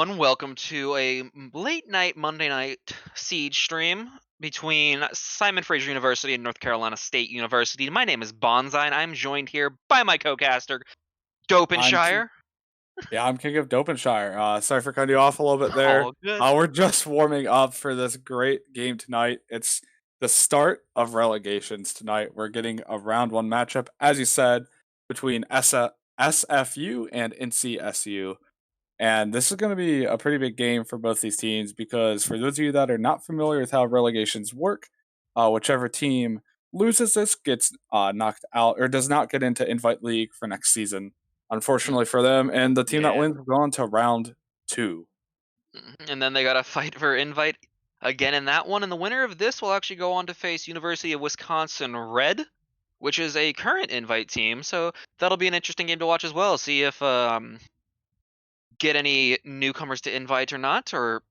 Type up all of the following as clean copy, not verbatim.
everyone. Welcome to a late night Monday night siege stream between Simon Fraser University and North Carolina State University. My name is Bonsai, and I'm joined here by my co-caster, I'm Dopenshire. I'm King of Dopenshire. Sorry for cutting you off a little bit there. All good. We're just warming up for this great game tonight. It's the start of relegations tonight. We're getting a round one matchup, as you said, between SFU and NCSU. And this is going to be a pretty big game for both these teams because for those of you that are not familiar with how relegations work, whichever team loses this gets knocked out or does not get into Invite League for next season. Unfortunately for them, and the team that Yeah. wins will go on to round two. And then they got to fight for invite again in that one. And the winner of this will actually go on to face University of Wisconsin Red, which is a current invite team. So that'll be an interesting game to watch as well. See if get any newcomers to invite or not, or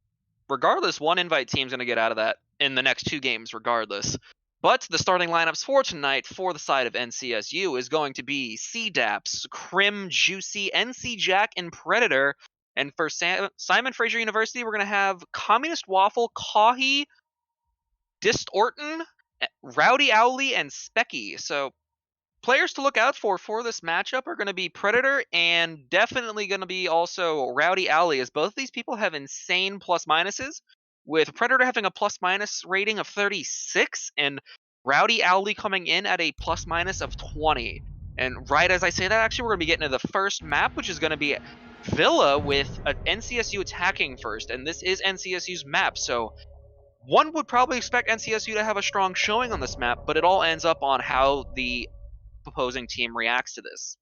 regardless, one invite team's going to get out of that in the next two games regardless. But the starting lineups for tonight for the side of NCSU is going to be C-Daps, Crim, Juicy, NC Jack, and Predator. And for Simon Fraser University, we're going to have Communist Waffle, Kahi, Distorton, Rowdy Owly, and Specky. So players to look out for this matchup are going to be Predator and definitely going to be also Rowdy Owly, as both of these people have insane plus minuses, with Predator having a plus minus rating of 36 and Rowdy Owly coming in at a plus minus of 20. And right as I say that, actually, we're going to be getting to the first map, which is going to be Villa with NCSU attacking first. And this is NCSU's map, so one would probably expect NCSU to have a strong showing on this map, but it all ends up on how the opposing team reacts to this.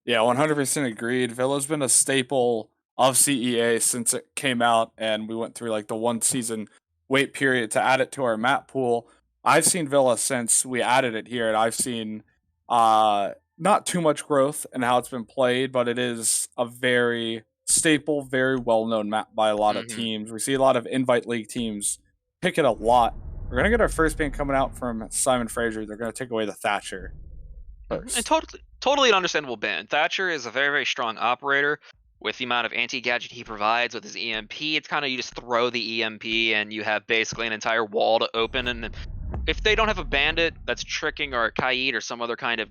Yeah, 100% agreed. Villa's been a staple of CEA since it came out, and we went through like the one season wait period to add it to our map pool. I've seen Villa since we added it here, and I've seen not too much growth in how it's been played, but it is a very staple, very well known map by a lot of teams. We see a lot of Invite League teams pick it a lot. We're gonna get our first ban coming out from Simon Fraser. They're gonna take away the Thatcher first. And totally an understandable ban. Thatcher is a very, very strong operator with the amount of anti-gadget he provides with his EMP. It's kind of you just throw the EMP and you have basically an entire wall to open. And if they don't have a bandit that's tricking or a Kaid or some other kind of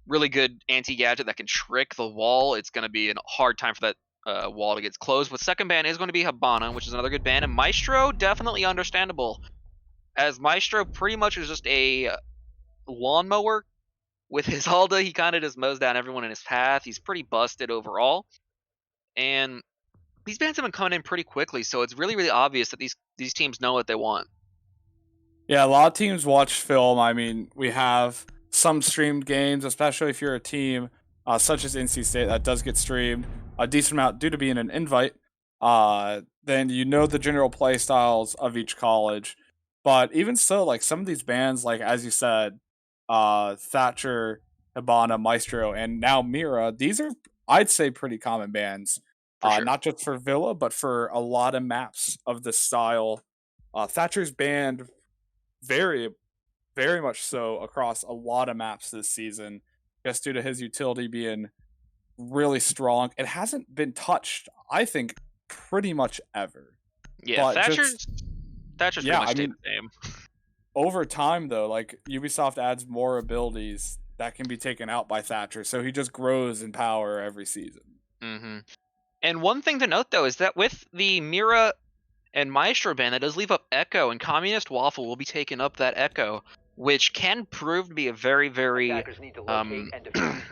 really good anti-gadget that can trick the wall, it's going to be a hard time for that wall to get closed. But second ban is going to be Habana, which is another good ban. And Maestro, definitely understandable, as Maestro pretty much is just a lawnmower. With his Alda, he kind of just mows down everyone in his path. He's pretty busted overall. And these bans have been coming in pretty quickly, so it's really, really obvious that these teams know what they want. Yeah, a lot of teams watch film. I mean, we have some streamed games, especially if you're a team such as NC State that does get streamed a decent amount due to being an invite. Then you know the general play styles of each college. But even so, like some of these bands, like as you said, Thatcher, Hibana, Maestro, and now Mira, these are, I'd say, pretty common bands. Sure. Not just for Villa, but for a lot of maps of this style. Thatcher's banned very, very much so across a lot of maps this season, just due to his utility being really strong. It hasn't been touched, I think, pretty much ever. Yeah, But Thatcher's pretty much stayed the same. Over time, though, like Ubisoft adds more abilities that can be taken out by Thatcher, so he just grows in power every season. And one thing to note, though, is that with the Mira and Maestro ban, that does leave up Echo, and Communist Waffle will be taking up that Echo, which can prove to be a very, very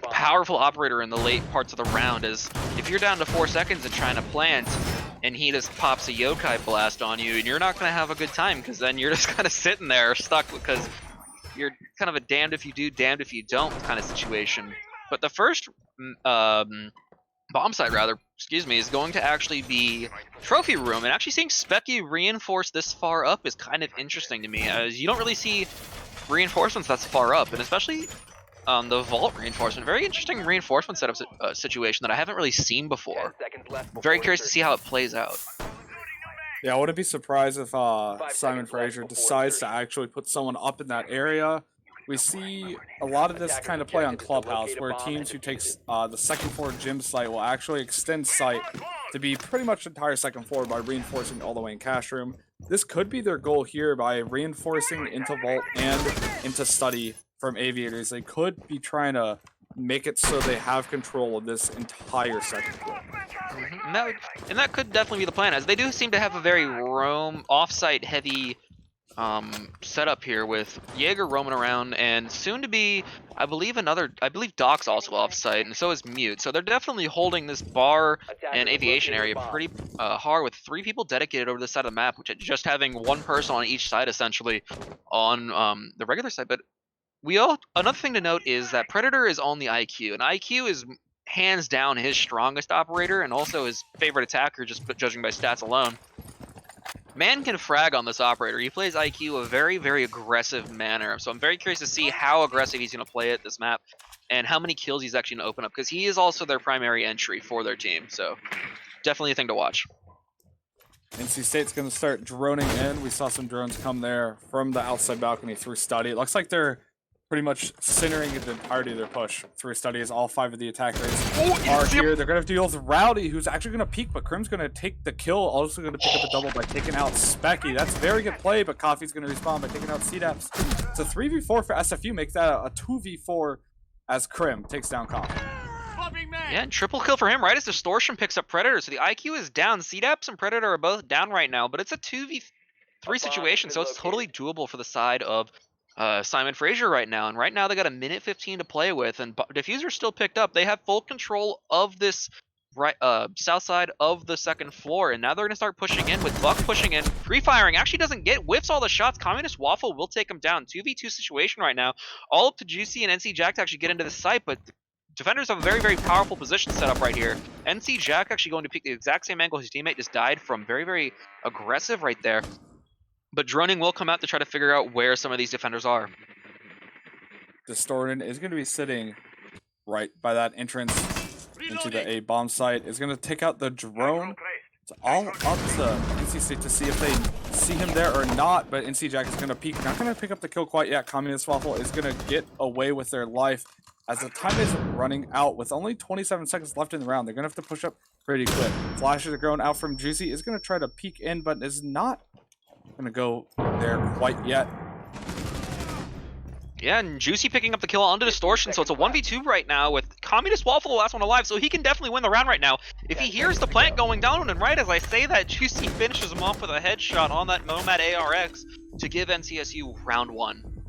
powerful operator in the late parts of the round. As if you're down to 4 seconds and trying to plant, and he just pops a Yokai Blast on you, and you're not going to have a good time, because then you're just kind of sitting there stuck, because you're kind of a damned if you do, damned if you don't kind of situation. But the first bomb site, is going to actually be Trophy Room, and actually seeing Specky reinforced this far up is kind of interesting to me, as you don't really see reinforcements that's far up, and especially the vault reinforcement. Very interesting reinforcement setup situation that I haven't really seen before. Very curious to see how it plays out. Yeah, I wouldn't be surprised if Simon Fraser decides to actually put someone up in that area. we see a lot of this kind of play on Clubhouse, where teams who take the second floor gym site will actually extend site to be pretty much the entire second floor by reinforcing all the way in cash room. This could be their goal here by reinforcing into vault and into study from aviators. They could be trying to make it so they have control of this entire second floor. And that could definitely be the plan, as they do seem to have a very off-site heavy setup here, with Jaeger roaming around, and soon to be, I believe Doc's also off-site, and so is Mute. So they're definitely holding this bar and aviation area pretty hard, with 3 people dedicated over this side of the map, which just having 1 person on each side essentially on the regular side. But another thing to note is that Predator is on the IQ, and IQ is hands down his strongest operator and also his favorite attacker, just judging by stats alone. Man can frag on this operator. He plays IQ a very, very aggressive manner. So I'm very curious to see how aggressive he's going to play at this map and how many kills he's actually going to open up, because he is also their primary entry for their team. So definitely a thing to watch. NC State's going to start droning in. We saw some drones come there from the outside balcony through study. It looks like they're pretty much centering the entirety of their push through study, as all 5 of the attackers are here. They're going to have to deal with Rowdy, who's actually going to peek, but Crim's going to take the kill. Also going to pick up a double by taking out Specky. That's very good play, but Coffee's going to respawn by taking out CDAPS. It's a 3v4 for SFU, makes that a 2v4 as Crim takes down Coffee. Yeah, and triple kill for him right as Distortion picks up Predator. So the IQ is down. CDAPS and Predator are both down right now, but it's a 2v3 situation, so it's totally doable for the side of Simon Fraser right now. And right now they got a minute 15 to play with, and Diffuser's still picked up. They have full control of this south side of the second floor, and now they're going to start pushing in, with Buck pushing in. Pre-firing actually doesn't get, whiffs all the shots. Communist Waffle will take him down. 2v2 situation right now. All up to Juicy and NC Jack to actually get into the site, but defenders have a very, very powerful position set up right here. NC Jack actually going to peek the exact same angle his teammate just died from. Very, very aggressive right there. But droning will come out to try to figure out where some of these defenders are. Distorted is going to be sitting right by that entrance into the A bomb site. Is going to take out the drone. It's all up to NC State to see if they see him there or not, but NC Jack is going to peek. Not going to pick up the kill quite yet. Communist Waffle is going to get away with their life as the time is running out. With only 27 seconds left in the round, they're going to have to push up pretty quick. Flashes are going out from Juicy. Is going to try to peek in, but is not going to go there quite yet. Yeah, and Juicy picking up the kill onto Distortion, so it's a 1v2 right now with Communist Waffle, the last one alive, so he can definitely win the round right now. If he hears the plant going down, and right as I say that, Juicy finishes him off with a headshot on that Nomad ARX to give NCSU round 1.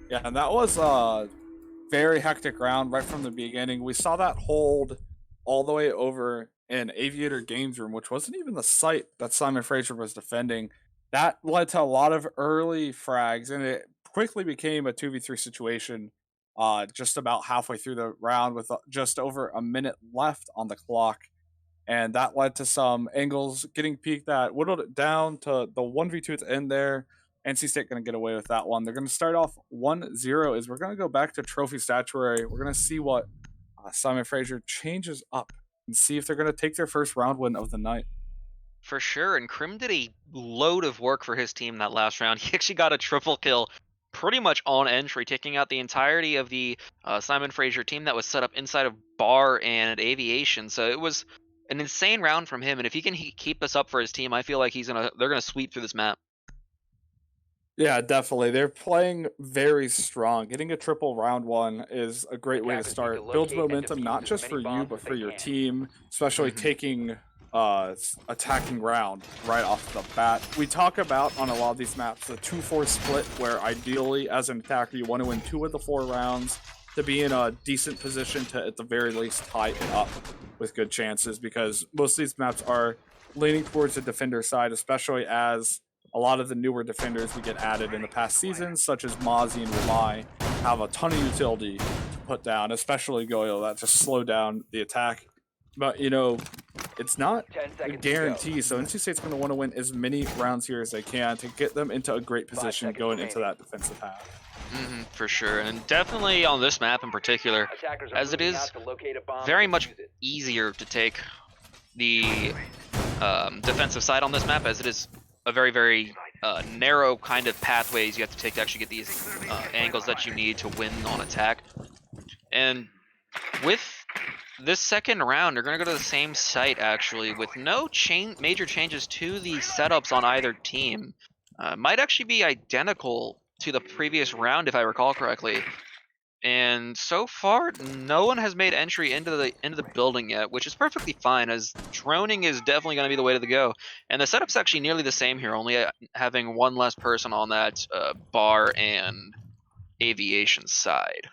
Yeah, and that was a very hectic round right from the beginning. We saw that hold all the way over in Aviator Games Room, which wasn't even the site that Simon Fraser was defending. That led to a lot of early frags, and it quickly became a 2v3 situation just about halfway through the round, with just over a minute left on the clock. And that led to some angles getting peaked that whittled it down to the 1v2 at the end there. NC State going to get away with that one. They're going to start off 1-0 as we're going to go back to Trophy Statuary. We're going to see what Simon Fraser changes up and see if they're going to take their first round win of the night. For sure, and Crim did a load of work for his team that last round. He actually got a triple kill pretty much on entry, taking out the entirety of the Simon Fraser team that was set up inside of Bar and Aviation. So it was an insane round from him, and if he can keep this up for his team, I feel like they're gonna sweep through this map. Yeah, definitely. They're playing very strong. Getting a triple round 1 is a great way to start. Builds momentum not just for you, but for your team, especially taking attacking round right off the bat. We talk about on a lot of these maps the 2-4 split, where ideally as an attacker you want to win 2 of the 4 rounds to be in a decent position to at the very least tie it up with good chances, because most of these maps are leaning towards the defender side, especially as a lot of the newer defenders we get added in the past seasons, such as Mozzie and Rely, have a ton of utility to put down, especially Goyle, that just slow down the attack. But, you know, it's not a guarantee, so NC State's going to want to win as many rounds here as they can to get them into a great position going into that defensive half. For sure, and definitely on this map in particular, as it is very much easier to take the defensive side on this map, as it is a very, very narrow kind of pathways you have to take to actually get these angles that you need to win on attack. And with this second round, you're going to go to the same site, actually, with no major changes to the setups on either team. Might actually be identical to the previous round, if I recall correctly. And so far, no one has made entry into the building yet, which is perfectly fine, as droning is definitely going to be the way to go. And the setup's actually nearly the same here, only having one less person on that bar and aviation side.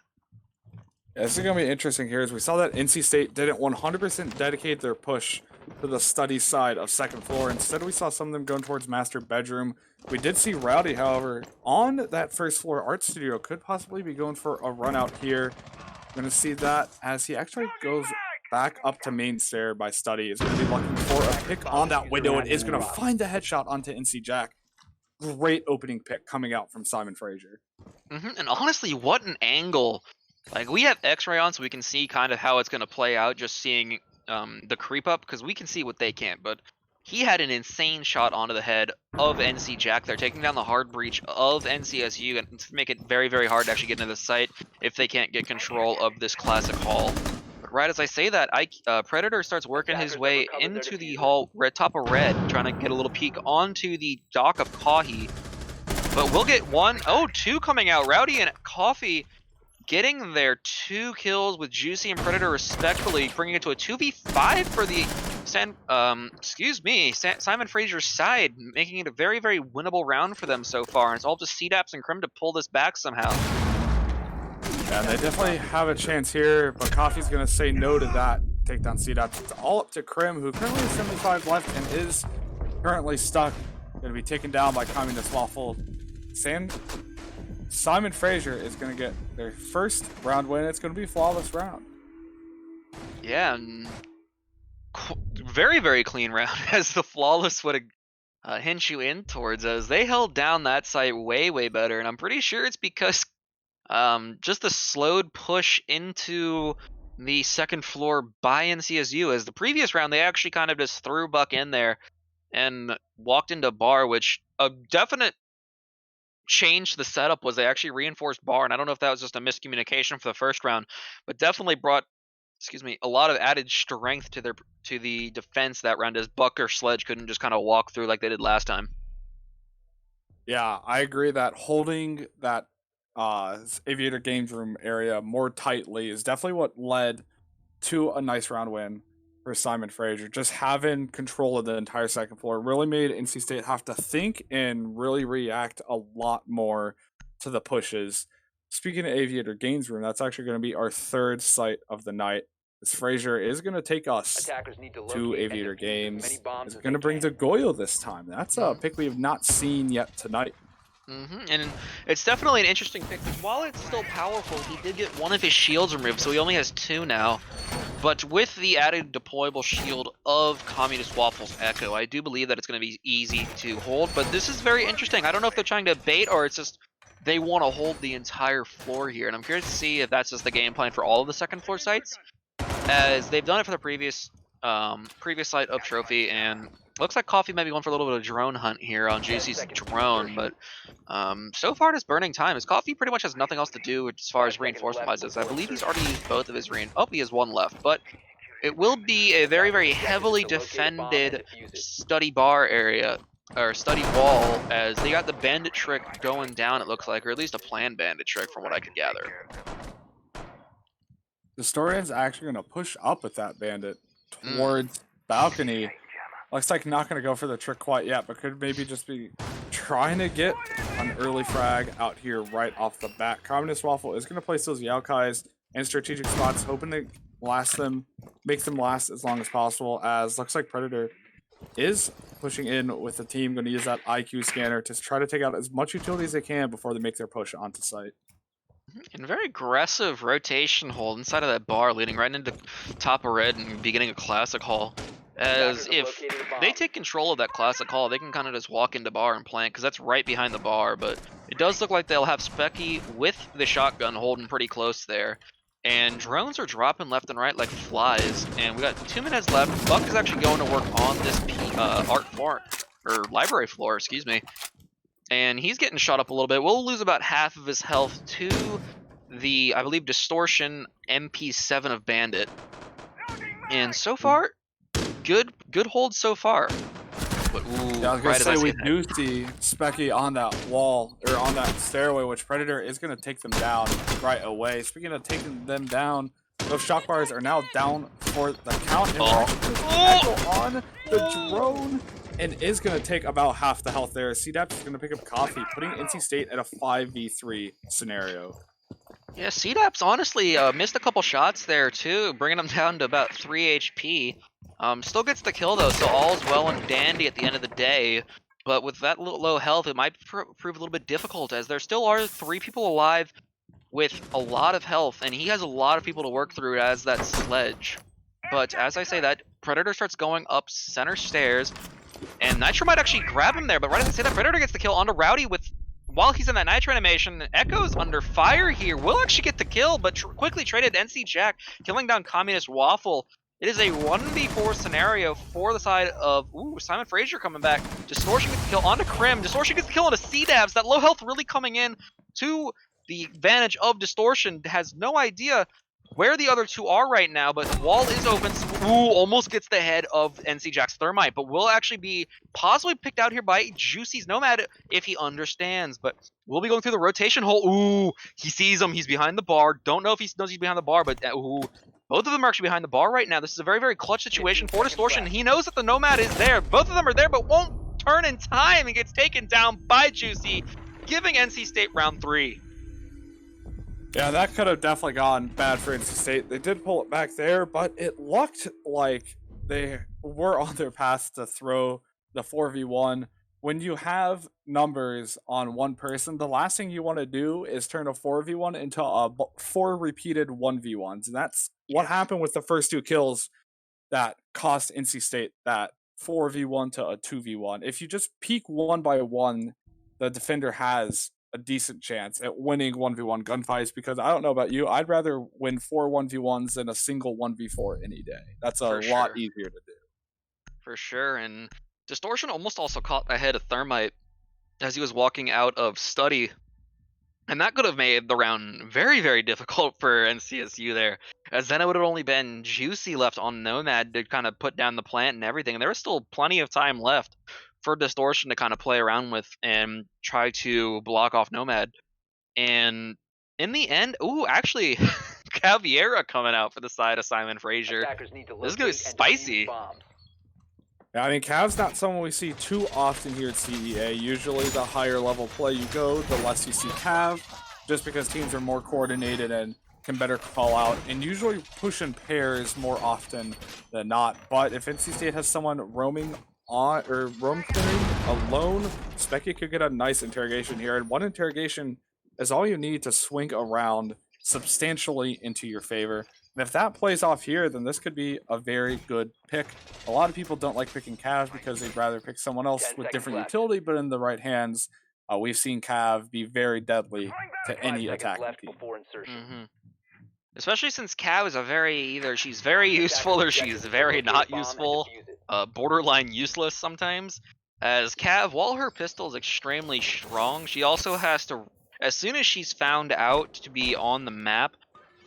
Yeah, this is going to be interesting here, as we saw that NC State didn't 100% dedicate their push to the study side of second floor. Instead, we saw some of them going towards master bedroom. We did see Rowdy, however, on that first floor art studio, could possibly be going for a run out here. We're going to see that as he actually goes back up to main stair by study. Is going to be looking for a pick on that window and is going to find the headshot onto NC Jack. Great opening pick coming out from Simon Fraser. And honestly, what an angle. Like, we have X-ray on, so we can see kind of how it's going to play out, just seeing the creep up, because we can see what they can't. But he had an insane shot onto the head of NC Jack. They're taking down the hard breach of NCSU and make it very, very hard to actually get into the site if they can't get control of this classic hall. But right as I say that, Predator starts working his way into the hall, top of red, trying to get a little peek onto the dock of Kahi. But we'll get two coming out. Rowdy and Coffee getting their 2 kills with Juicy and Predator respectfully, bringing it to a 2v5 for the Simon Fraser's side, making it a very, very winnable round for them so far. And it's all just CDAPS and Crim to pull this back somehow. Yeah, they definitely have a chance here, but Coffee's going to say no to that. Take down CDAPS. It's all up to Crim, who currently has 75 left and is currently stuck. Going to be taken down by Communist Waffle. Simon Fraser is going to get their first round win. It's going to be a flawless round. Yeah, and very, very clean round, as the flawless would hint you in towards, as they held down that site way, way better. And I'm pretty sure it's because just the slowed push into the second floor by NCSU, as the previous round they actually kind of just threw Buck in there and walked into bar, which a definite change to the setup was they actually reinforced bar, and I don't know if that was just a miscommunication for the first round, but definitely brought a lot of added strength to the defense that round, as Buck or Sledge couldn't just kind of walk through like they did last time. Yeah, I agree that holding that Aviator Games Room area more tightly is definitely what led to a nice round win for Simon Fraser. Just having control of the entire second floor really made NC State have to think and really react a lot more to the pushes. Speaking of Aviator Games Room, that's actually going to be our third site of the night. This Fraser is going to take us to Aviator Games. Is going to bring the Goyo this time. That's a pick we have not seen yet tonight. And it's definitely an interesting pick, because while it's still powerful, he did get one of his shields removed, so he only has 2 now. But with the added deployable shield of Communist Waffle's Echo, I do believe that it's going to be easy to hold. But this is very interesting. I don't know if they're trying to bait, or it's just they want to hold the entire floor here. And I'm curious to see if that's just the game plan for all of the second floor sites, as they've done it for the previous site of Trophy, and looks like Coffee might be going for a little bit of drone hunt here on Juicy's drone. But so far it's burning time, as Coffee pretty much has nothing else to do as far as reinforcement wise. I believe he's already used both of his he has 1 left, but it will be a very, very heavily defended study bar area, or study wall, as they got the bandit trick going down, it looks like, or at least a planned bandit trick from what I could gather. The Historian's actually going to push up with that bandit towards balcony. Looks like not going to go for the trick quite yet, but could maybe just be trying to get an early frag out here right off the bat. Communist Waffle is going to place those Yaokais in strategic spots, hoping to make them last as long as possible, as looks like Predator is pushing in with the team, going to use that IQ scanner to try to take out as much utility as they can before they make their push onto site. And very aggressive rotation hold inside of that bar, leading right into top of red and beginning a classic hall. As if they take control of that classic hall, they can kind of just walk into bar and plant, because that's right behind the bar. But it does look like they'll have Specky with the shotgun holding pretty close there. And drones are dropping left and right like flies. And we got 2 minutes left. Buck is actually going to work on this art floor, or library floor, excuse me. and he's getting shot up a little bit. We'll lose about half of his health to the, I believe, Distortion MP7 of Bandit. And so far, good hold so far. But ooh, Yeah, I was gonna right as I say we say that. do see Specky on that wall or on that stairway, which Predator is gonna take them down right away. Speaking of taking them down, those shock bars are now down for the count. And Echo on the drone and is gonna take about half the health there. CDAP is gonna pick up Coffee, putting NC State at a 5v3 scenario. Yeah, CDAP's honestly missed a couple shots there too, bringing him down to about 3 HP. Still gets the kill though, so all's well and dandy at the end of the day. But with that little low health, it might prove a little bit difficult, as there still are 3 people alive with a lot of health, and he has a lot of people to work through as that sledge. But as I say that, Predator starts going up center stairs, and Nitro might actually grab him there, but right as I say that, Predator gets the kill onto Rowdy with, while he's in that Nitro animation. Echo's under fire here, will actually get the kill, but quickly traded NC Jack, killing down Communist Waffle. It is a 1v4 scenario for the side of, Simon Fraser coming back. Distortion gets the kill onto Krim. Distortion gets the kill onto CDABs. That low health really coming in to the advantage of Distortion. Has no idea where the other two are right now, but the wall is open. Almost gets the head of NC Jack's Thermite, but will actually be possibly picked out here by Juicy's Nomad if he understands. But we'll be going through the rotation hole. He sees him. He's behind the bar. Don't know if he knows he's behind the bar, but both of them are actually behind the bar right now. This is a very, very clutch situation for Distortion. He knows that the Nomad is there. Both of them are there, but won't turn in time and gets taken down by Juicy, giving NC State round 3. Yeah, that could have definitely gone bad for NC State. They did pull it back there, but it looked like they were on their path to throw the 4v1. When you have numbers on one person, the last thing you want to do is turn a 4v1 into a 4 repeated 1v1s. And that's what happened with the first 2 kills that cost NC State that 4v1 to a 2v1. If you just peek 1 by 1, the defender has a decent chance at winning 1v1 gunfights, because I don't know about you, I'd rather win 4 1v1s than a single 1v4 any day. That's a lot easier to do. For sure, and Distortion almost also caught ahead of Thermite as he was walking out of study, and that could have made the round very, very difficult for NCSU there, as then it would have only been Juicy left on Nomad to kind of put down the plant and everything, and there was still plenty of time left for Distortion to kind of play around with and try to block off Nomad. And in the end, actually, Caviera coming out for the side of Simon Fraser. This is going to be spicy. Yeah, I mean, Cav's not someone we see too often here at CEA. Usually the higher level play you go, the less you see Cav, just because teams are more coordinated and can better call out, and usually push in pairs more often than not. But if NC State has someone roaming on or roam clearing alone, Specky could get a nice interrogation here, and one interrogation is all you need to swing around substantially into your favor. And if that plays off here, then this could be a very good pick. A lot of people don't like picking Cav because they'd rather pick someone else with different utility, but in the right hands, we've seen Cav be very deadly to any attacking team. Especially since Cav is either she's very useful or she's very not useful, borderline useless sometimes. As Cav, while her pistol is extremely strong, she also has to, as soon as she's found out to be on the map,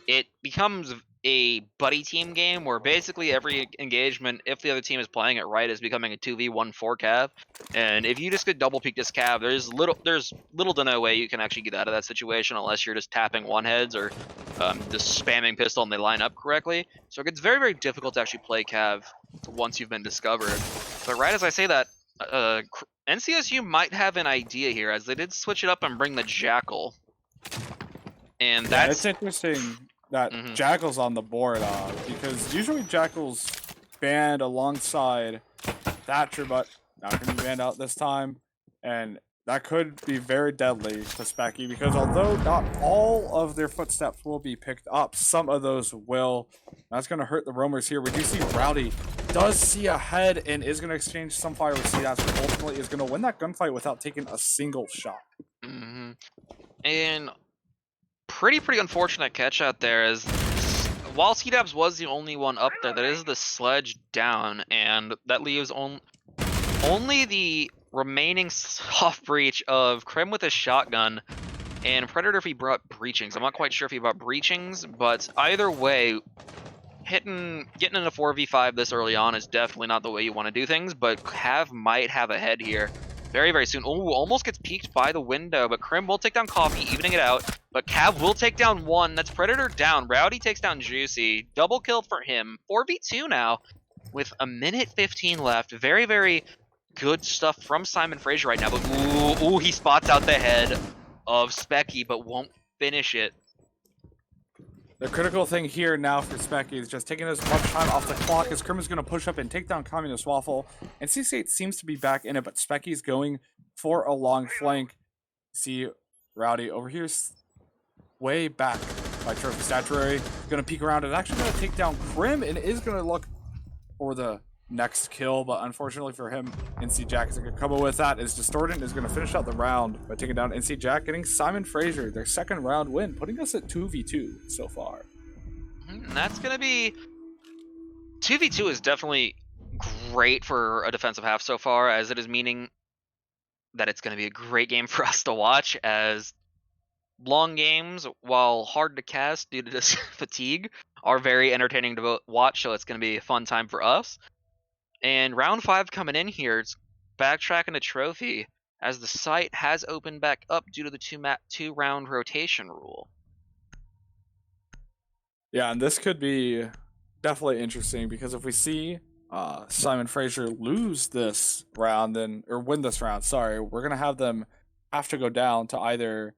it becomes a buddy team game where basically every engagement, if the other team is playing it right, is becoming a 2v1 for Cav. And if you just get double peek this Cav, there's little to no way you can actually get out of that situation unless you're just tapping one heads or just spamming pistol and they line up correctly. So it gets very, very difficult to actually play Cav once you've been discovered. But right as I say that, NCSU might have an idea here, as they did switch it up and bring the Jackal. And that's interesting that Jackal's on the board, because usually Jackal's banned alongside Thatcher, but not going to be banned out this time, and that could be very deadly to Specky, because although not all of their footsteps will be picked up, some of those will. That's going to hurt the roamers here. We do see Rowdy does see ahead and is going to exchange some fire with CDAS, but ultimately is going to win that gunfight without taking a single shot. And pretty unfortunate catch out there, as while CDABs was the only one up there, that is the sledge down, and that leaves only the remaining soft breach of Krim with his shotgun and Predator if he brought breachings. I'm not quite sure if he brought breachings, but either way, getting in a 4v5 this early on is definitely not the way you want to do things, but Cav might have a head here very, very soon. Oh, almost gets peeked by the window, but Krim will take down Coffee, evening it out, but Cav will take down one. That's Predator down. Rowdy takes down Juicy. Double kill for him. 4v2 now with a minute 15 left. Very, very good stuff from Simon Fraser right now, but ooh, he spots out the head of Specky, but won't finish it. The critical thing here now for Specky is just taking as much time off the clock as Krim is going to push up and take down Communist Waffle. And C8 seems to be back in it, but Specky's going for a long flank. See Rowdy over here, way back by Trophy Statuary. Going to peek around and actually going to take down Krim and is going to look for the next kill, but unfortunately for him, NC Jack is going to come with that. Is Distorted is going to finish out the round by taking down NC Jack, getting Simon Fraser their second round win, putting us at 2v2 so far. And that's going to be 2v2 is definitely great for a defensive half so far, as it is meaning that it's going to be a great game for us to watch, as long games, while hard to cast due to this fatigue, are very entertaining to watch, so it's going to be a fun time for us. And round 5 coming in here, it's backtracking to Trophy, as the site has opened back up due to the two round rotation rule. Yeah, and this could be definitely interesting, because if we see Simon Fraser lose this round, or win this round, sorry, we're going to have them have to go down to either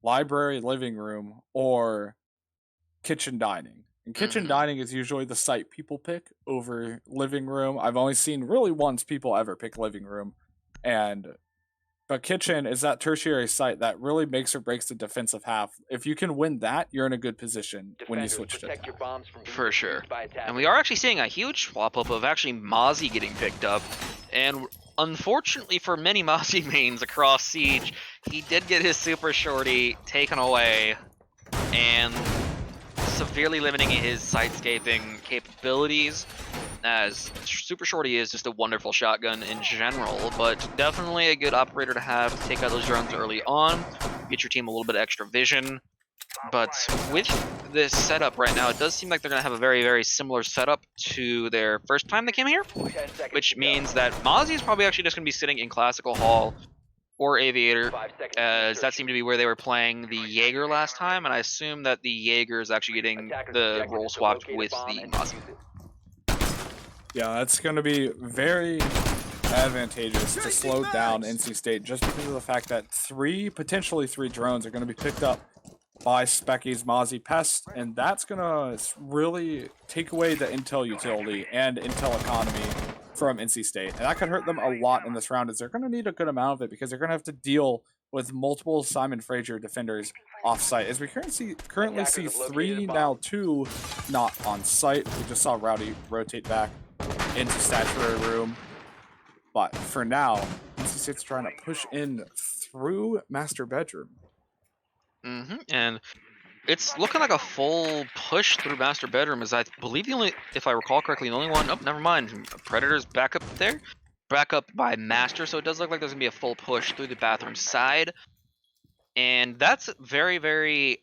library, living room, or kitchen dining. And kitchen dining is usually the site people pick over living room. I've only seen really once people ever pick living room. But kitchen is that tertiary site that really makes or breaks the defensive half. If you can win that, you're in a good position when you switch to attack. For sure. And we are actually seeing a huge swap up of actually Mozzie getting picked up. And unfortunately for many Mozzie mains across Siege, he did get his Super Shorty taken away and severely limiting his sidescaping capabilities, as Super Shorty is just a wonderful shotgun in general, but definitely a good operator to have to take out those drones early on, get your team a little bit of extra vision. But with this setup right now, it does seem like they're going to have a very, very similar setup to their first time they came here, which means that Mozzie is probably actually just going to be sitting in Classical Hall or Aviator, as that seemed to be where they were playing the Jaeger last time, and I assume that the Jaeger is actually getting the role swapped with the Mozzie. Yeah, that's going to be very advantageous to slow down NC State, just because of the fact that potentially three drones are going to be picked up by Specky's Mozzie Pest, and that's going to really take away the intel utility and intel economy from NC State. And that could hurt them a lot in this round, as they're going to need a good amount of it, because they're going to have to deal with multiple Simon Fraser defenders off-site. As we currently see 3, now 2 not on site. We just saw Rowdy rotate back into Statuary Room. But for now, NC State's trying to push in through Master Bedroom. And it's looking like a full push through Master Bedroom, as I believe the only, if I recall correctly, the only one, oh, never mind, Predator's back up there, back up by Master, so it does look like there's going to be a full push through the bathroom side. And that's very, very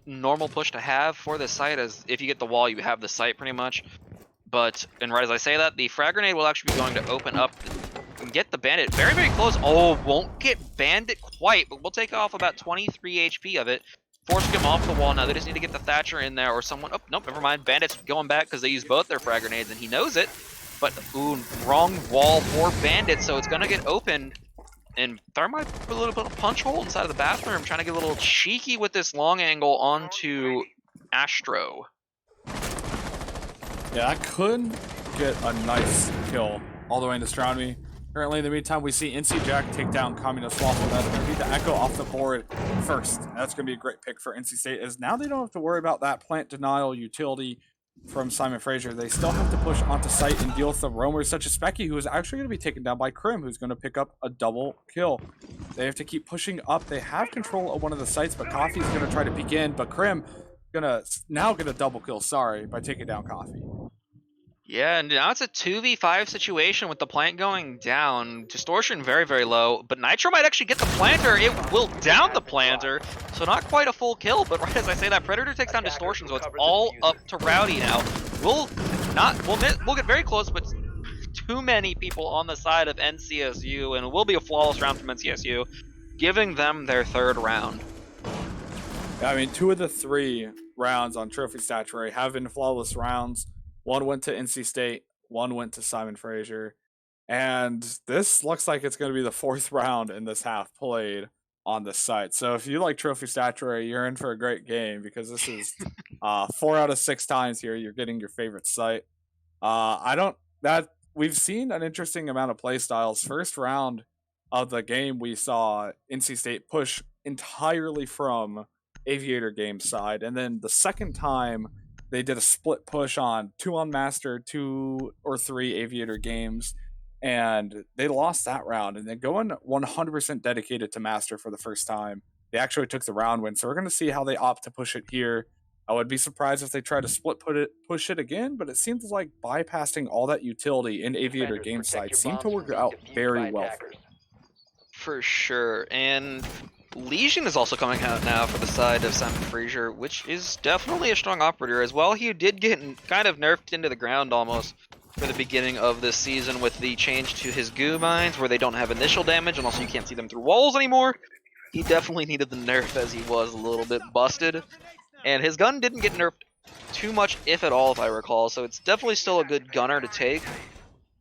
normal push to have for this site, as if you get the wall, you have the site pretty much. But, and right as I say that, the frag grenade will actually be going to open up and get the bandit very, very close. Oh, won't get bandit quite, but we'll take off about 23 HP of it. Force him off the wall now. They just need to get the Thatcher in there or someone. Oh, nope, never mind. Bandit's going back because they use both their frag grenades and he knows it. But, ooh, wrong wall for Bandit, so it's going to get opened. And there might be a little bit of punch hole inside of the bathroom, trying to get a little cheeky with this long angle onto Astro. Yeah, that could get a nice kill all the way into Astronomy. Currently, in the meantime, we see NC Jack take down Communist Waffle. That's going to be the Echo off the board first. That's going to be a great pick for NC State, as now they don't have to worry about that plant denial utility from Simon Fraser. They still have to push onto site and deal with the roamers such as Specky, who is actually going to be taken down by Krim, who's going to pick up a double kill. They have to keep pushing up. They have control of one of the sites, but Coffee's going to try to peek in, but Krim going to now get a double kill, sorry, by taking down Coffee. Yeah, and now it's a 2v5 situation with the plant going down. Distortion very, very low, but Nitro might actually get the planter. It will down the planter, so not quite a full kill, but right as I say that, Predator takes down Distortion, so it's all up to Rowdy now. We'll get very close, but too many people on the side of NCSU, and it will be a flawless round from NCSU, giving them their third round. I mean, 2 of the 3 rounds on Trophy Statuary have been flawless rounds. One went to NC State, one went to Simon Fraser. And this looks like it's going to be the 4th round in this half played on this site. So if you like Trophy Statuary, you're in for a great game because this is 4 out of 6 times here you're getting your favorite site. I don't that we've seen an interesting amount of play styles. First round of the game, we saw NC State push entirely from Aviator Games side, and then the second time they did a split push on 2 on Master, 2 or 3 Aviator Games, and they lost that round. And then going 100% dedicated to Master for the first time, they actually took the round win. So we're going to see how they opt to push it here. I would be surprised if they try to push it again, but it seems like bypassing all that utility in Aviator game side seemed to work out very well for them. For sure, and Legion is also coming out now for the side of Simon Fraser, which is definitely a strong operator as well. He did get kind of nerfed into the ground almost for the beginning of this season with the change to his goo mines, where they don't have initial damage, and also you can't see them through walls anymore. He definitely needed the nerf as he was a little bit busted. And his gun didn't get nerfed too much, if at all, if I recall, so it's definitely still a good gunner to take.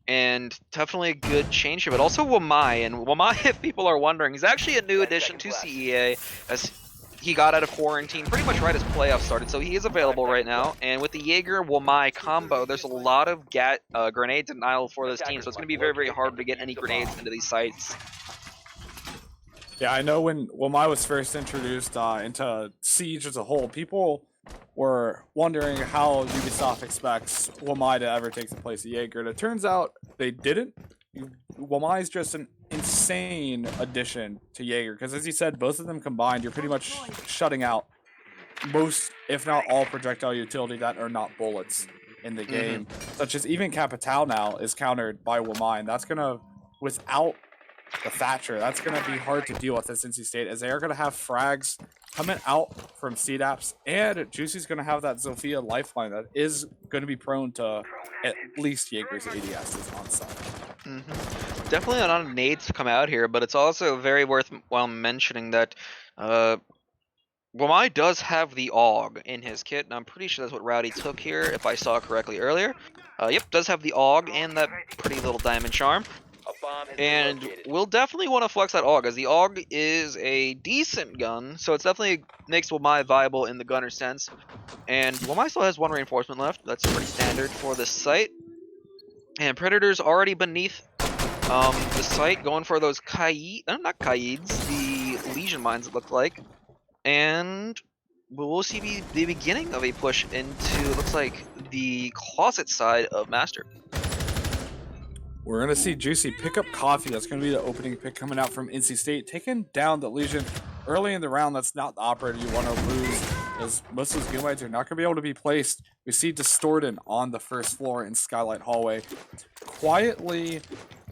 And definitely a good change here, but also Wamai. And Wamai, if people are wondering, is actually a new addition to CEA, as he got out of quarantine pretty much right as playoffs started, so he is available right now. And with the Jaeger-Wamai combo, there's a lot of grenade denial for this team, so it's going to be very, very hard to get any grenades into these sites. Yeah, I know when Wamai was first introduced into Siege as a whole, people were wondering how Ubisoft expects Wamai to ever take the place of Jaeger. And it turns out they didn't. Wamai is just an insane addition to Jaeger because, as you said, both of them combined, you're pretty much shutting out most, if not all, projectile utility that are not bullets in the game. Such as even Capital now is countered by Wamai, and that's gonna, without the Thatcher, that's going to be hard to deal with at NC State, as they are going to have frags coming out from CDAPs, and Juicy's going to have that Zofia lifeline that is going to be prone to at least Jaeger's ADS on site. Definitely not a nade to come out here, but it's also very worthwhile mentioning that Wamai does have the AUG in his kit, and I'm pretty sure that's what Rowdy took here, if I saw correctly earlier. Yep, does have the AUG and that pretty little diamond charm. And we'll definitely want to flex that AUG, as the AUG is a decent gun, so it's definitely makes Wamai viable in the gunner sense. And Wamai still has 1 reinforcement left. That's pretty standard for this site. And Predator's already beneath the site, going for those not Kaids, the Legion mines it looked like. And we'll see the beginning of a push into, looks like, the closet side of Master. We're going to see Juicy pick up Coffee. That's going to be the opening pick coming out from NC State, taking down the Legion early in the round. That's not the operator you want to lose, as most of those game lights are not going to be able to be placed. We see Distorted on the first floor in Skylight Hallway, quietly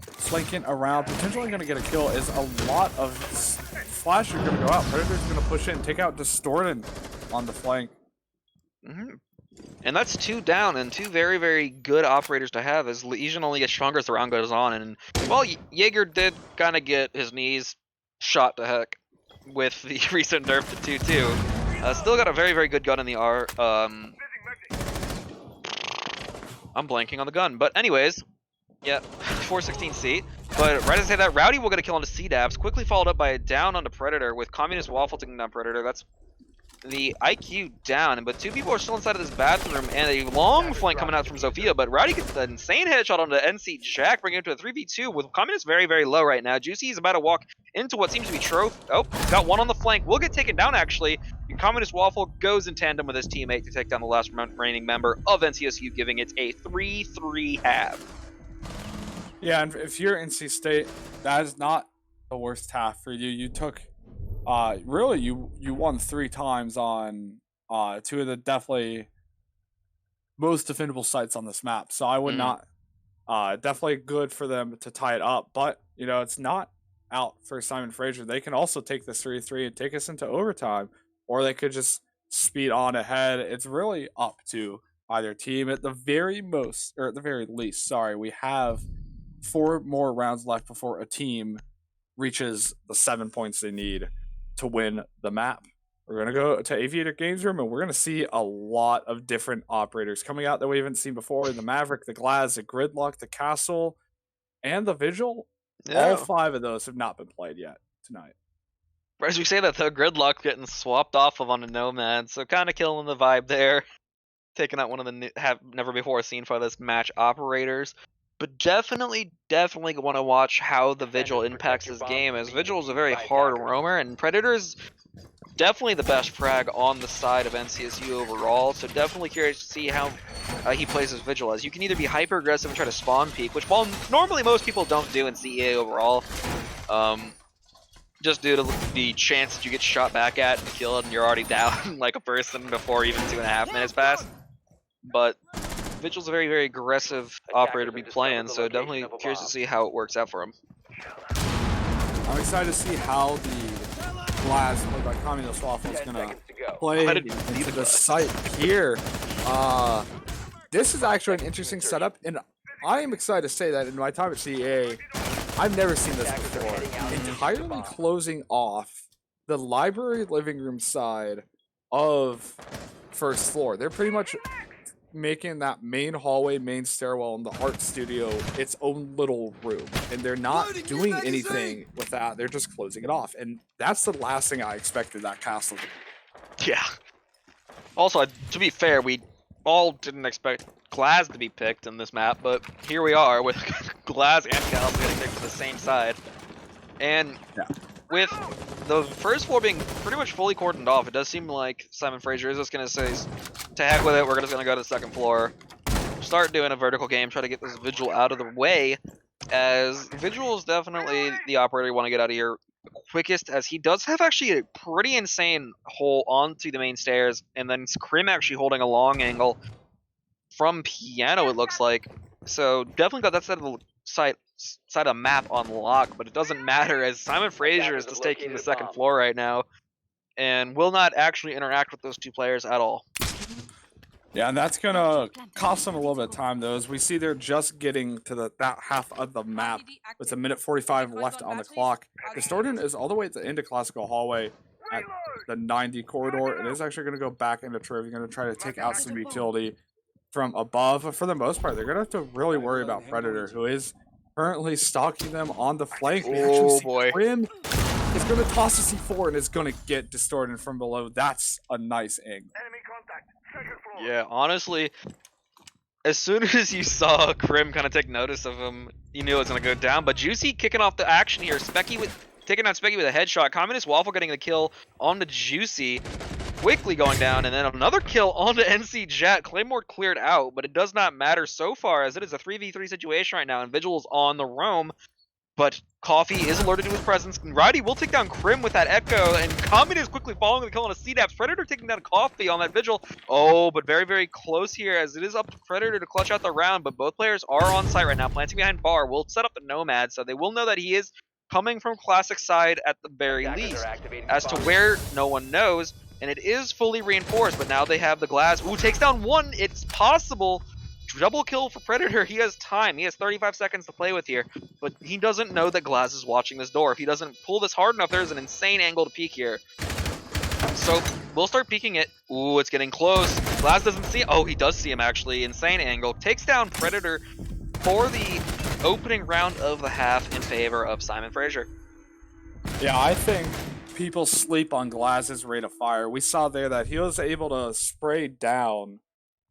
flanking around, potentially going to get a kill, as a lot of flash are going to go out. Predator's going to push in, take out Distorted on the flank. And that's 2 down, and 2 very, very good operators to have, as Legion only gets stronger as the round goes on. And, well, Jaeger did kind of get his knees shot to heck with the recent nerf to 2-2. Still got a very, very good gun in the R. I'm blanking on the gun, but anyways, yeah, 416C. But right as I say that, Rowdy will get a kill onto C-Dabs, quickly followed up by a down onto Predator, with Communist Waffle taking down Predator. That's the IQ down, but 2 people are still inside of this bathroom, and a long flank coming out from Zofia, but Rowdy gets an insane headshot onto NC Jack, bringing it to a 3v2 with Communist very, very low right now. Juicy is about to walk into what seems to be trophy. Oh, got one on the flank. Will get taken down, actually. Communist Waffle goes in tandem with his teammate to take down the last remaining member of NCSU, giving it a 3-3 half. Yeah, and if you're NC State, that is not the worst half for you. You took really, you won 3 times on 2 of the definitely most defendable sites on this map. So I would Mm. not. Definitely good for them to tie it up, but it's not out for Simon Fraser. They can also take this 3-3 and take us into overtime, or they could just speed on ahead. It's really up to either team at the very most, or at the very least. Sorry, we have 4 more rounds left before a team reaches the 7 points they need to win the map. We're going to go to Aviator Games Room, and we're going to see a lot of different operators coming out that we haven't seen before. The Maverick, the Glaz, the Gridlock, the Castle, and the Vigil. All Yeah. 5 of those have not been played yet tonight. As we say that, though, Gridlock getting swapped off of on a Nomad, so kind of killing the vibe there. Taking out one of the have never before seen for this match operators. But definitely want to watch how the Vigil impacts this game, as Vigil is a very hard roamer, and Predator's definitely the best frag on the side of NCSU overall, so definitely curious to see how he plays his Vigil, as you can either be hyper aggressive and try to spawn peek, which while normally most people don't do in CEA overall, just due to the chance that you get shot back at and killed and you're already down like a person before even 2.5 minutes pass. But Vigil's a very aggressive operator to be playing, so definitely curious to see how it works out for him. I'm excited to see how the Glaz played by Communist Waffle is going to play into the site here. This is actually an interesting setup, and I am excited to say that in my time at CEA, I've never seen this before. Entirely closing off the library living room side of first floor. They're pretty much making that main hallway, main stairwell, and the art studio its own little room. And they're not doing anything with that. They're just closing it off. And that's the last thing I expected that castle to be. Yeah. Also, to be fair, we all didn't expect Glaz to be picked in this map, but here we are with Glaz and Castle getting picked to the same side. And with the first floor being pretty much fully cordoned off, it does seem like Simon Fraser is just going to say, to heck with it, we're just going to go to the second floor, start doing a vertical game, try to get this Vigil out of the way, as Vigil is definitely the operator you want to get out of here quickest, as he does have actually a pretty insane hole onto the main stairs, and then Krim actually holding a long angle from piano, it looks like. So definitely got that side of the side of map on lock, but it doesn't matter, as Simon Fraser is just taking the second floor right now and will not actually interact with those 2 players at all. Yeah, and that's gonna cost them a little bit of time, though, as we see they're just getting to that half of the map with 1:45 left on the clock. Distortion is all the way at the end of Classical Hallway at the 90 corridor. It is actually going to go back into Trivia, going to try to take out some utility from above. But for the most part, they're going to have to really worry about Predator, who is currently stalking them on the flank. Oh boy. Krim is going to toss a C4 and is going to get Distorted from below. That's a nice angle. Yeah, honestly, as soon as you saw Krim kind of take notice of him, you knew it was going to go down. But Juicy kicking off the action here. Specky taking out Specky with a headshot. Communist Waffle getting the kill on the Juicy. Quickly going down, and then another kill onto NC Jet. Claymore cleared out, but it does not matter so far, as it is a 3v3 situation right now, and Vigil is on the roam. But Coffee is alerted to his presence. Roddy will take down Krim with that Echo, and Communist quickly following the kill on a C-Daps. Predator taking down Coffee on that Vigil. Oh, but very close here, as it is up to Predator to clutch out the round, but both players are on site right now. Planting behind Bar will set up the Nomad, so they will know that he is coming from Classic side at the very least. As to where, no one knows, and it is fully reinforced, but now they have the Glaz. Ooh, takes down 1. It's possible. Double kill for Predator. He has time. He has 35 seconds to play with here, but he doesn't know that Glaz is watching this door. If he doesn't pull this hard enough, there's an insane angle to peek here. So we'll start peeking it. Ooh, it's getting close. Glaz doesn't see it. Oh, he does see him actually. Insane angle. Takes down Predator for the opening round of the half in favor of Simon Fraser. Yeah, I think people sleep on Glaz's rate of fire. We saw there that he was able to spray down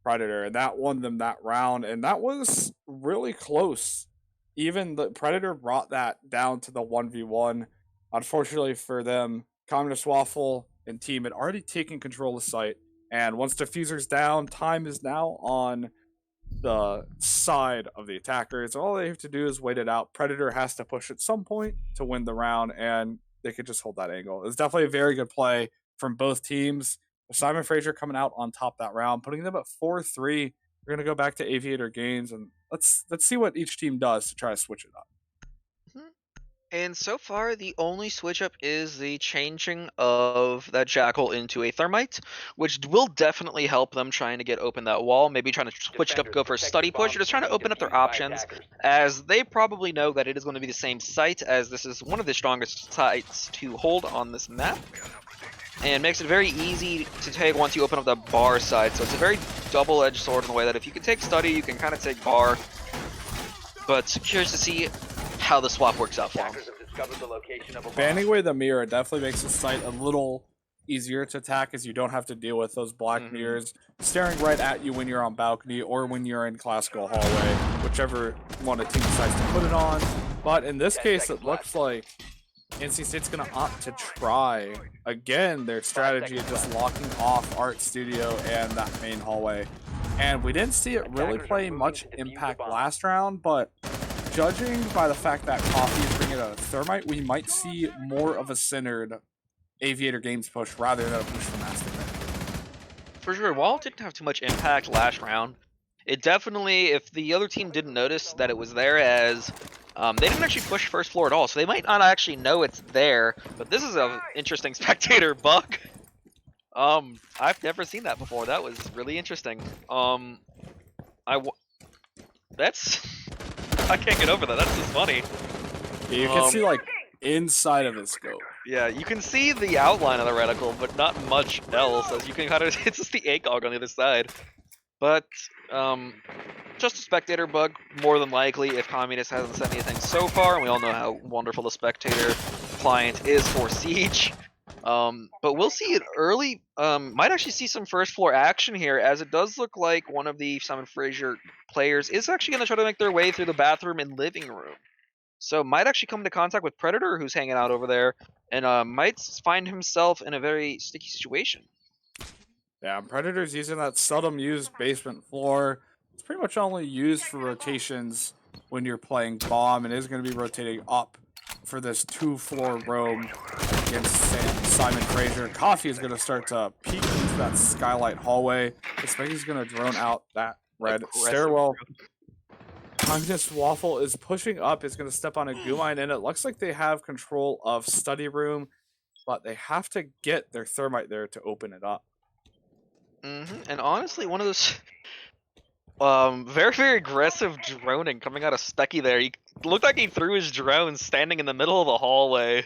Predator, and that won them that round, and that was really close. Even the Predator brought that down to the 1v1. Unfortunately for them, Communist Waffle and team had already taken control of the site, and once Diffuser's down, time is now on the side of the attackers. All they have to do is wait it out. Predator has to push at some point to win the round, and they could just hold that angle. It's definitely a very good play from both teams. Simon Fraser coming out on top that round, putting them at 4-3 We're gonna go back to Aviator Games, and let's see what each team does to try to switch it up. Mhm. And so far, the only switch up is the changing of that Jackal into a Thermite, which will definitely help them trying to get open that wall. Maybe trying to switch it up, go for a study push, or just trying to open up their options, as they probably know that it is going to be the same site, as this is one of the strongest sites to hold on this map, and makes it very easy to take once you open up the bar side. So it's a very double-edged sword in the way that if you can take study, you can kind of take bar. But curious to see how the swap works out for him. Banning away the mirror definitely makes the site a little easier to attack, as you don't have to deal with those black mirrors staring right at you when you're on balcony or when you're in classical hallway, whichever one a team decides to put it on. But in this case, it looks like NC State's going to opt to try again their strategy of just locking off Art Studio and that main hallway. And we didn't see it really play much impact last round, but judging by the fact that Coffee is bringing a Thermite, we might see more of a centered Aviator Games push rather than a push from Master. For sure, Wall didn't have too much impact last round. It definitely, if the other team didn't notice that it was there, as they didn't actually push first floor at all, so they might not actually know it's there. But this is an interesting spectator bug. I've never seen that before. That was really interesting. That's I can't get over that. That's just funny. Yeah, you can see like inside of his scope. Yeah, you can see the outline of the reticle, but not much else. As you can kind of, it's just the ACOG on the other side. But just a spectator bug, more than likely, if Communist hasn't said anything so far, and we all know how wonderful the spectator client is for Siege. But we'll see it early. Might actually see some first floor action here, as it does look like one of the Simon Fraser players is actually going to try to make their way through the bathroom and living room. So might actually come into contact with Predator, who's hanging out over there, and might find himself in a very sticky situation. Yeah, Predator's using that seldom used basement floor. It's pretty much only used for rotations when you're playing bomb, and is going to be rotating up for this 2-floor roam against Simon Fraser. Coffee is going to start to peek into that skylight hallway. He's going to drone out that red stairwell. Communist Waffle is pushing up, is going to step on a goo line, and it looks like they have control of study room, but they have to get their Thermite there to open it up. And honestly, one of those very, very aggressive droning coming out of Specky there. He looked like he threw his drone standing in the middle of the hallway,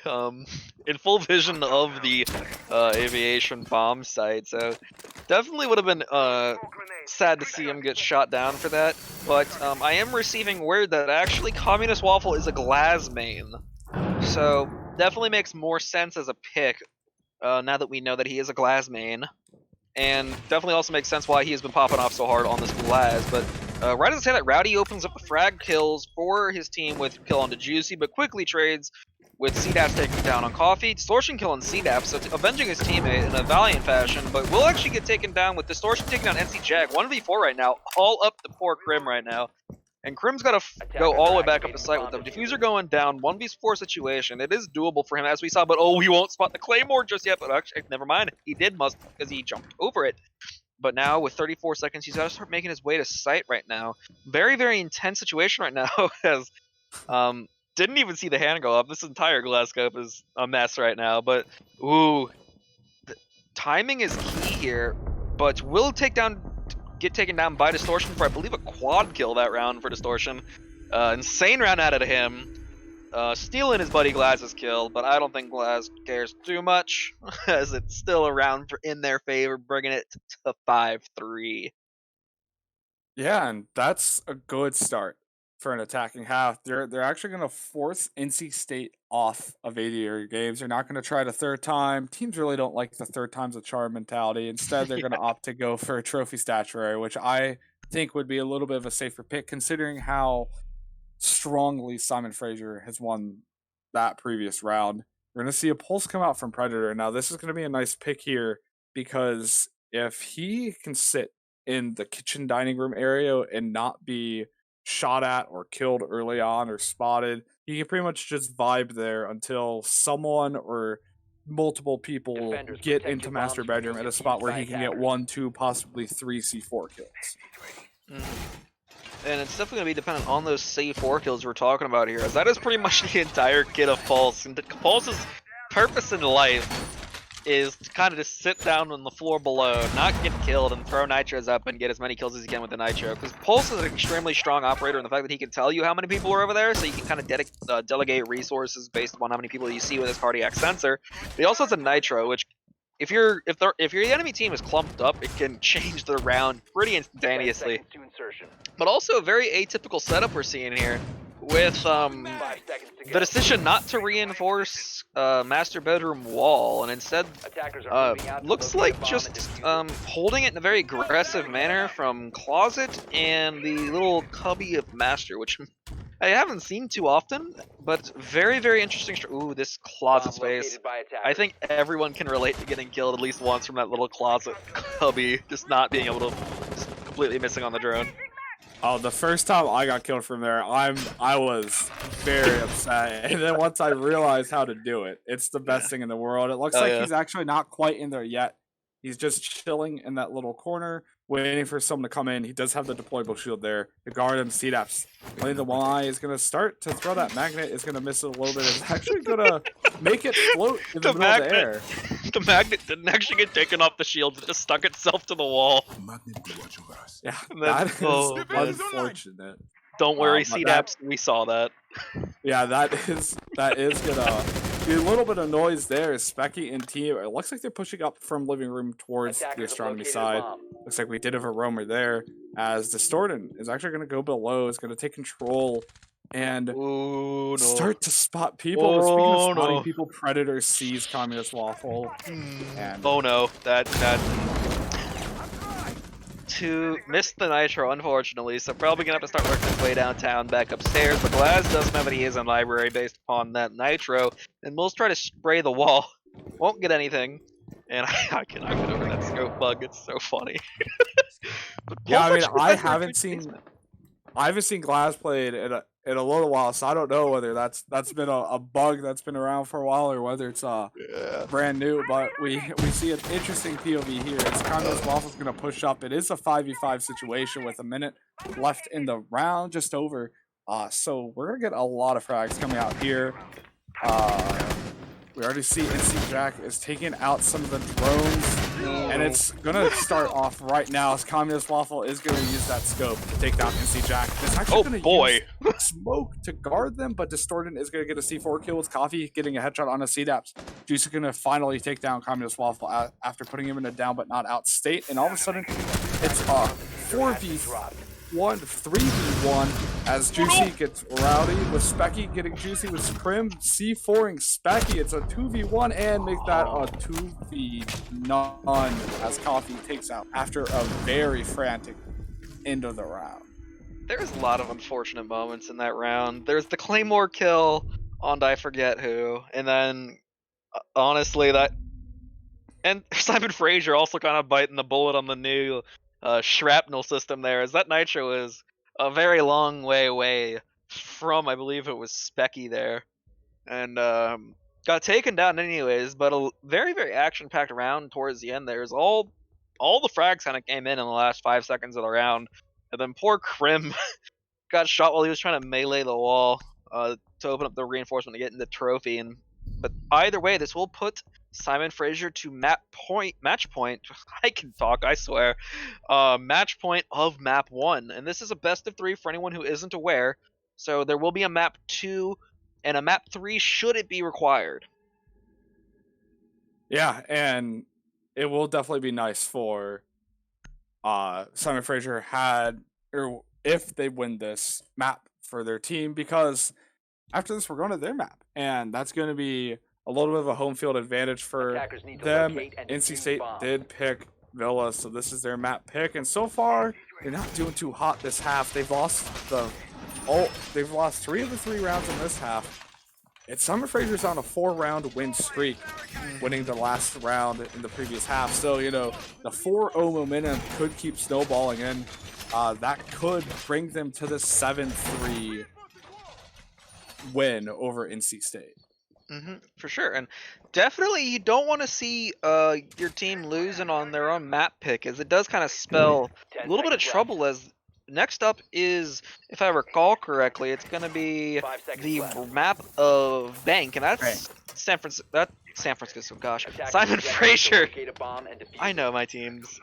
in full vision of the aviation bomb site. So definitely would have been sad to see him get shot down for that. But I am receiving word that actually Communist Waffle is a Glass main. So definitely makes more sense as a pick now that we know that he is a Glass main. And definitely also makes sense why he has been popping off so hard on this Glass. But right as I say that, Rowdy opens up the frag kills for his team with kill onto Juicy, but quickly trades with CDAP's taking down on Coffee. Distortion kill on CDAP, so avenging his teammate in a valiant fashion, but will actually get taken down with Distortion taking down NC Jag. 1v4 right now, all up to poor Crim right now. And Crim's got to go all the way back up the site with them. Diffuser going down, 1v4 situation. It is doable for him, as we saw, but he won't spot the Claymore just yet. But actually, never mind. He did because he jumped over it. But now, with 34 seconds, he's got to start making his way to site right now. Very, very intense situation right now, as didn't even see the hand go up. This entire glass scope is a mess right now. But, ooh, timing is key here, but will get taken down by Distortion for, I believe, a quad kill that round for Distortion. Insane round out of him. Stealing his buddy Glass's kill, but I don't think Glass cares too much, as it's still a round in their favor, bringing it to 5-3. Yeah, and that's a good start for an attacking half. They're actually going to force NC State off of Aviator Games. They're not going to try the third time. Teams really don't like the third time's a charm mentality. Instead, they're going to opt to go for a trophy statuary, which I think would be a little bit of a safer pick, considering how strongly Simon Fraser has won that previous round. We're going to see a pulse come out from Predator. Now, this is going to be a nice pick here, because if he can sit in the kitchen dining room area and not be shot at or killed early on or spotted, he can pretty much just vibe there until someone or multiple people get into master bedroom at a spot where he can get 1, 2, possibly 3 C4 kills. And it's definitely going to be dependent on those C4 kills we're talking about here, as that is pretty much the entire kit of Pulse. And Pulse's purpose in life is to kind of just sit down on the floor below, not get killed, and throw nitros up and get as many kills as you can with the nitro. Because Pulse is an extremely strong operator in the fact that he can tell you how many people are over there, so you can kind of delegate resources based upon how many people you see with his cardiac sensor. But he also has a nitro, which if your enemy team is clumped up, it can change the round pretty instantaneously. But also a very atypical setup we're seeing here, with the decision not to reinforce master bedroom wall, and instead looks like just holding it in a very aggressive manner from closet and the little cubby of master, which I haven't seen too often, but very interesting. Ooh, this closet space. I think everyone can relate to getting killed at least once from that little closet cubby, just not being able to, just completely missing on the drone. Oh, the first time I got killed from there, I was very upset. And then once I realized how to do it, it's the best thing in the world. It looks like he's actually not quite in there yet. He's just chilling in that little corner, waiting for someone to come in. He does have the deployable shield there to guard him. CDAPS playing the Y is going to start to throw that magnet. Is going to miss it a little bit. It's actually going to make it float in the middle of the air. The magnet didn't actually get taken off the shield. It just stuck itself to the wall. Yeah, that is unfortunate. Don't worry, CDAPS. We saw that. Yeah, that is gonna be a little bit of noise there. Specky and team. It looks like they're pushing up from living room towards the astronomy side. Looks like we did have a roamer there, as Distorted is actually gonna go below. Is gonna take control and start to spot people. Speaking of spotting people, Predator sees Communist Waffle. And oh no, that to miss the nitro, unfortunately, so probably gonna have to start working his way downtown back upstairs, but Glaz doesn't have any in library based upon that nitro, and we'll try to spray the wall. Won't get anything, and I cannot get over that scope bug, it's so funny. Yeah, I mean, I haven't seen Glaz played in a little while, so I don't know whether that's been a bug that's been around for a while or whether it's brand new. But we see an interesting POV here. As Communist Waffle's gonna push up. It is a 5v5 situation with a minute left in the round, just over. So we're gonna get a lot of frags coming out here. We already see NC Jack is taking out some of the drones, and it's gonna start off right now as Communist Waffle is gonna use that scope to take down NC Jack. It's actually gonna use smoke to guard them, but Distorted is gonna get a C4 kill with Coffee getting a headshot on a CDAPS. Juice is gonna finally take down Communist Waffle after putting him in a down but not out state, and all of a sudden it's a 3v1 as Juicy gets rowdy with Specky getting Juicy with Scrim, C4ing Specky. It's a 2v1 and make that a 2v9 as Coffee takes out after a very frantic end of the round. There's a lot of unfortunate moments in that round. There's the Claymore kill on I forget who, and then honestly and Simon Fraser also kind of biting the bullet on the new shrapnel system there, as that nitro is a very long way away from, I believe it was Specky there, and got taken down anyways. But a very action-packed round towards the end. There's all the frags kind of came in the last 5 seconds of the round, and then poor Krim got shot while he was trying to melee the wall to open up the reinforcement to get in the trophy. But either way, this will put Simon Fraser to match point. I can talk, I swear. Match point of map 1, and this is a best of 3 for anyone who isn't aware. So there will be a map 2 and a map 3 should it be required. Yeah, and it will definitely be nice for Simon Fraser if they win this map for their team, because after this we're going to their map, and that's going to be a little bit of a home field advantage for them. NC State did pick Villa, so this is their map pick, and so far they're not doing too hot this half. They've lost 3 of the 3 rounds in this half. It's Simon Fraser's on a 4-round win streak, winning the last round in the previous half. So, you know, the 4-0 momentum could keep snowballing in. That could bring them to the 7-3 win over NC State. For sure, and definitely you don't want to see your team losing on their own map pick, as it does kind of spell a little bit of trouble, as next up is, if I recall correctly, it's going to be 5 seconds the left. map of Bank, and that's Bank. San Francisco. San Francisco, gosh. Attackers Simon objective is to Fraser. locate a bomb and defuse I it. know my teams.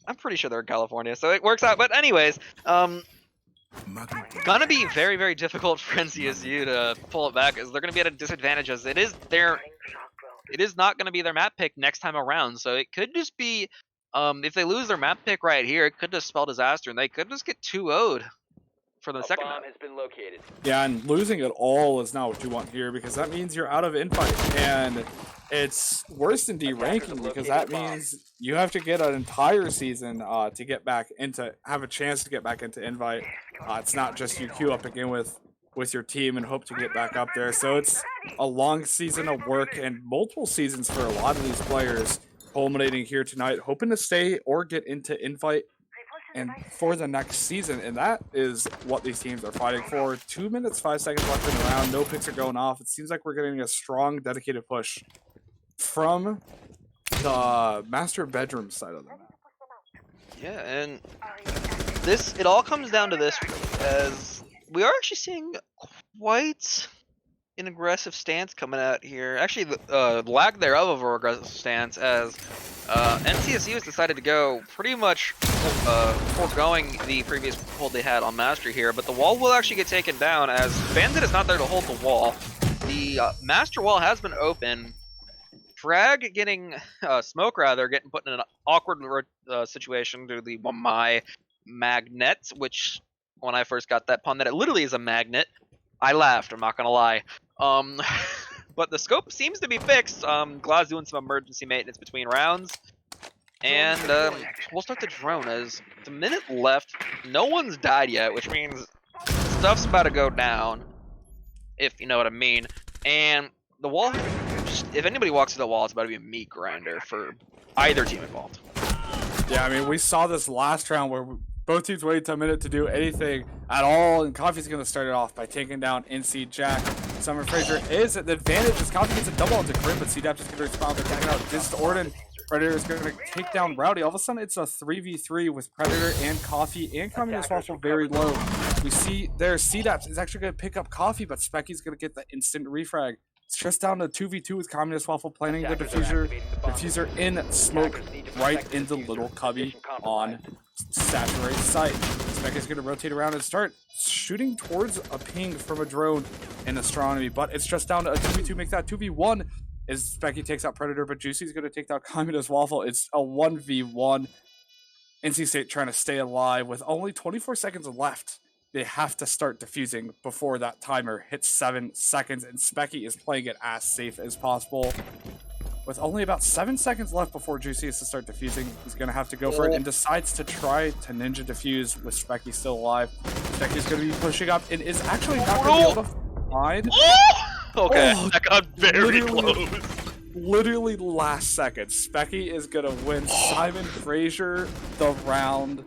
I'm pretty sure they're in California, so it works out. But anyways, gonna be very, very difficult for NCSU to pull it back, as they're gonna be at a disadvantage, as it is not gonna be their map pick next time around. So it could just be, if they lose their map pick right here, it could just spell disaster, and they could just get 2-0'd for the A second bomb map. has been located. Yeah, and losing it all is not what you want here, because that means you're out of invite, and it's worse than deranking, because that means you have to get an entire season to get back into, have a chance to get back into invite. It's not just you queue up again with your team and hope to get back up there. So it's a long season of work and multiple seasons for a lot of these players, culminating here tonight, hoping to stay or get into invite and for the next season, and that is what these teams are fighting for. 2 minutes 5 seconds left in the round. No picks are going off. It seems like we're getting a strong, dedicated push from the master bedroom side of the map. Yeah, and it all comes down to this, as we are actually seeing quite an aggressive stance coming out here. Actually, the lack thereof of an aggressive stance, as NCSU has decided to go pretty much foregoing the previous hold they had on Master here, but the wall will actually get taken down, as Bandit is not there to hold the wall. The Master wall has been open. Frag getting, Smoke rather, getting put in an awkward situation due to the my magnet, which, when I first got that pun that it literally is a magnet, I laughed, I'm not gonna lie. But the scope seems to be fixed. Glaz doing some emergency maintenance between rounds. And we'll start the drone, as it's a minute left. No one's died yet, which means stuff's about to go down, if you know what I mean. And the wall, if anybody walks through the wall, it's about to be a meat grinder for either team involved. Yeah, I mean, we saw this last round where both teams waited a minute to do anything at all, and Coffee's going to start it off by taking down NC Jack. Summer Fraser is at the advantage as Coffee gets a double onto Grim, but CDAP is going to respond by taking out Disorden. Predator is going to take down Rowdy. All of a sudden, it's a 3v3 with Predator and Coffee, and Communist Waffle very low. We see there CDAP is actually going to pick up Coffee, but Specky's going to get the instant refrag. It's just down to 2v2 with Communist Waffle planning the diffuser in smoke right into Little Cubby on saturated site. Specky's going to rotate around and start shooting towards a ping from a drone in astronomy, but it's just down to a 2v2, make that 2v1 as Specky takes out Predator, but Juicy's going to take out Communist Waffle. It's a 1v1. NC State trying to stay alive with only 24 seconds left. They have to start defusing before that timer hits 7 seconds, and Specky is playing it as safe as possible. With only about 7 seconds left before Juicy is to start defusing, he's going to have to go for it and decides to try to ninja defuse with Specky still alive. Specky's going to be pushing up and is actually not going to be able to find. Okay, that got very close. Literally last second, Specky is going to win Simon Fraser the round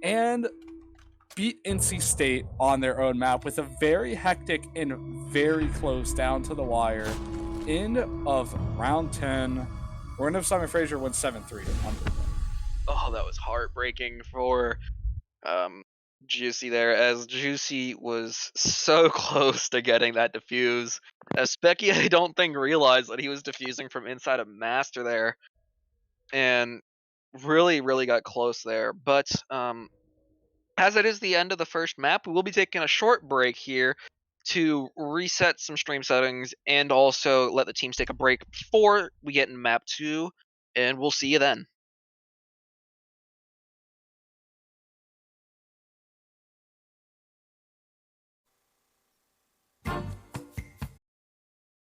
and beat NC State on their own map with a very hectic and very close down to the wire end of round 10. We're going to have Simon Fraser win 7-3. Oh, that was heartbreaking for Juicy there, as Juicy was so close to getting that defuse. As Specky, I don't think, realized that he was defusing from inside of Master there, and really, really got close there. But as it is the end of the first map, we will be taking a short break here to reset some stream settings and also let the teams take a break before we get in map 2, and we'll see you then.